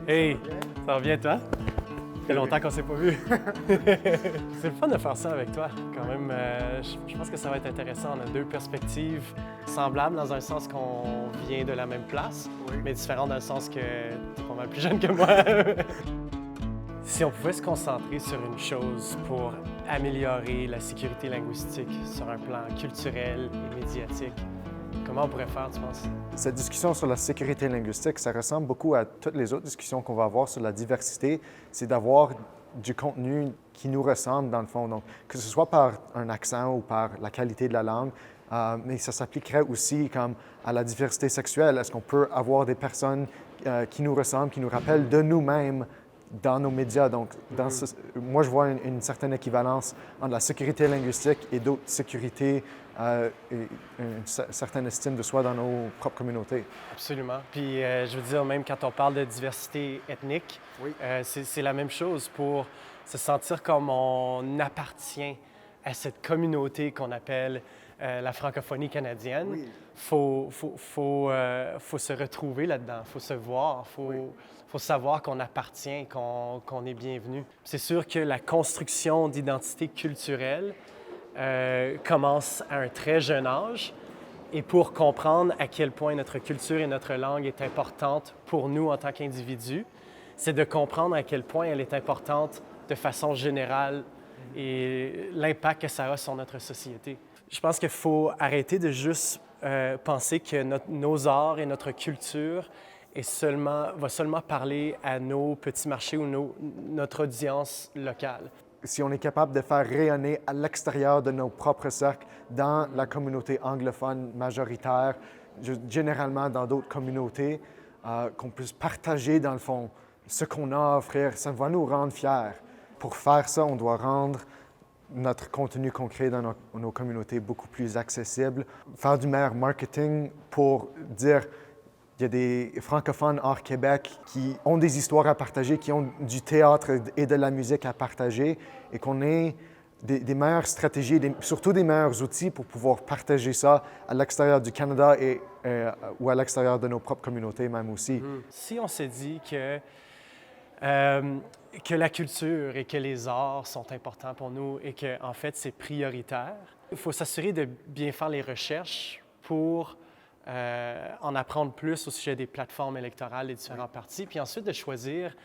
Hey, ça va bien toi? Ça fait longtemps qu'on s'est pas vu. C'est le fun de faire ça avec toi, quand même. Je pense que ça va être intéressant. On a deux perspectives semblables dans un sens qu'on vient de la même place, mais différentes dans le sens que tu es pas mal plus jeune que moi. Si on pouvait se concentrer sur une chose pour améliorer la sécurité linguistique sur un plan culturel et médiatique, comment on pourrait faire, tu penses? Cette discussion sur la sécurité linguistique, ça ressemble beaucoup à toutes les autres discussions qu'on va avoir sur la diversité. C'est d'avoir du contenu qui nous ressemble, dans le fond. Donc, que ce soit par un accent ou par la qualité de la langue, mais ça s'appliquerait aussi comme à la diversité sexuelle. Est-ce qu'on peut avoir des personnes qui nous ressemblent, qui nous rappellent de nous-mêmes dans nos médias? Donc, moi, je vois une certaine équivalence entre la sécurité linguistique et d'autres sécurités et une certaine estime de soi dans nos propres communautés. Absolument. Puis, je veux dire, même quand on parle de diversité ethnique, c'est la même chose pour se sentir comme on appartient à cette communauté qu'on appelle la francophonie canadienne. Il faut se retrouver là-dedans, il faut se voir, faut savoir qu'on appartient, qu'on est bienvenu. C'est sûr que la construction d'identité culturelle commence à un très jeune âge. Et pour comprendre à quel point notre culture et notre langue est importante pour nous en tant qu'individus, c'est de comprendre à quel point elle est importante de façon générale et l'impact que ça a sur notre société. Je pense qu'il faut arrêter de juste penser que nos arts et notre culture va seulement parler à nos petits marchés ou notre audience locale. Si on est capable de faire rayonner à l'extérieur de nos propres cercles, dans la communauté anglophone majoritaire, généralement dans d'autres communautés, qu'on puisse partager dans le fond ce qu'on a à offrir, ça va nous rendre fiers. Pour faire ça, on doit rendre notre contenu concret dans nos communautés beaucoup plus accessible, faire du meilleur marketing pour dire il y a des francophones hors Québec qui ont des histoires à partager, qui ont du théâtre et de la musique à partager et qu'on ait des meilleures stratégies, surtout des meilleurs outils pour pouvoir partager ça à l'extérieur du Canada ou à l'extérieur de nos propres communautés même aussi. Si on se dit que la culture et que les arts sont importants pour nous et que en fait c'est prioritaire, il faut s'assurer de bien faire les recherches pour en apprendre plus au sujet des plateformes électorales des différents partis, puis ensuite de choisir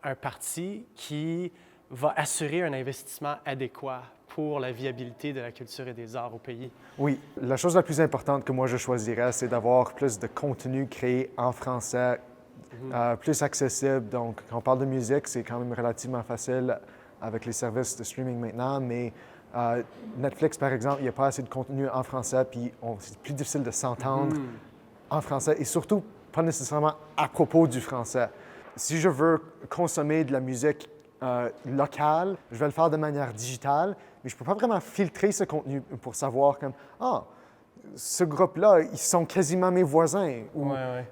un parti qui va assurer un investissement adéquat pour la viabilité de la culture et des arts au pays. Oui, la chose la plus importante que moi je choisirais, c'est d'avoir plus de contenu créé en français, plus accessible. Donc, quand on parle de musique, c'est quand même relativement facile avec les services de streaming maintenant, mais Netflix, par exemple, il n'y a pas assez de contenu en français, puis c'est plus difficile de s'entendre en français, et surtout pas nécessairement à propos du français. Si je veux consommer de la musique locale, je vais le faire de manière digitale, mais je ne peux pas vraiment filtrer ce contenu pour savoir comme « Ah, ce groupe-là, ils sont quasiment mes voisins. »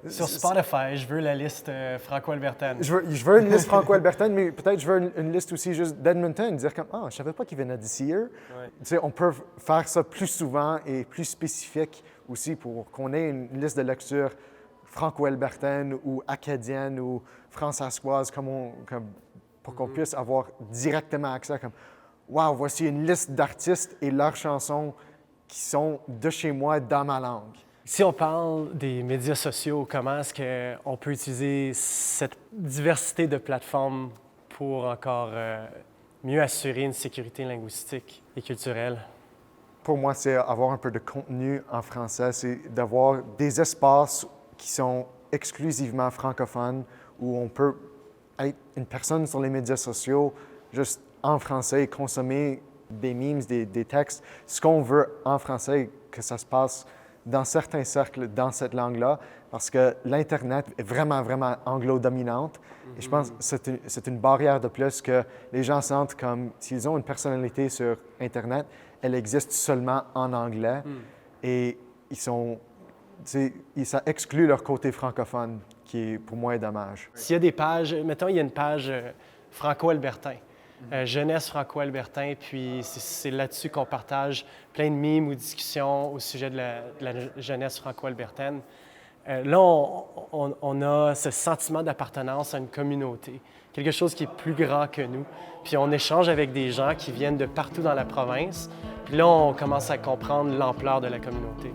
Sur Spotify, je veux la liste franco-albertaine. Je veux une liste franco-albertaine, mais peut-être je veux une liste aussi juste d'Edmonton, dire comme « Ah, je ne savais pas qu'ils venaient d'ici. » Tu sais, on peut faire ça plus souvent et plus spécifique aussi pour qu'on ait une liste de lecture franco-albertaine ou acadienne ou françaissoise pour qu'on puisse avoir directement accès comme « Wow, voici une liste d'artistes et leurs chansons qui sont de chez moi dans ma langue. » Si on parle des médias sociaux, comment est-ce qu'on peut utiliser cette diversité de plateformes pour encore mieux assurer une sécurité linguistique et culturelle? Pour moi, c'est avoir un peu de contenu en français, c'est d'avoir des espaces qui sont exclusivement francophones, où on peut être une personne sur les médias sociaux, juste en français, et consommer des memes, des textes, ce qu'on veut en français, que ça se passe dans certains cercles dans cette langue-là, parce que l'Internet est vraiment, vraiment anglo-dominante. Et je pense que c'est une barrière de plus que les gens sentent comme s'ils ont une personnalité sur Internet, elle existe seulement en anglais. Et ça exclut leur côté francophone, qui pour moi est dommage. S'il y a des pages, mettons, il y a une page franco-albertain. Jeunesse franco-albertain, puis c'est là-dessus qu'on partage plein de mimes ou discussions au sujet de la jeunesse franco-albertaine. Là, on a ce sentiment d'appartenance à une communauté, quelque chose qui est plus grand que nous. Puis on échange avec des gens qui viennent de partout dans la province. Puis là, on commence à comprendre l'ampleur de la communauté.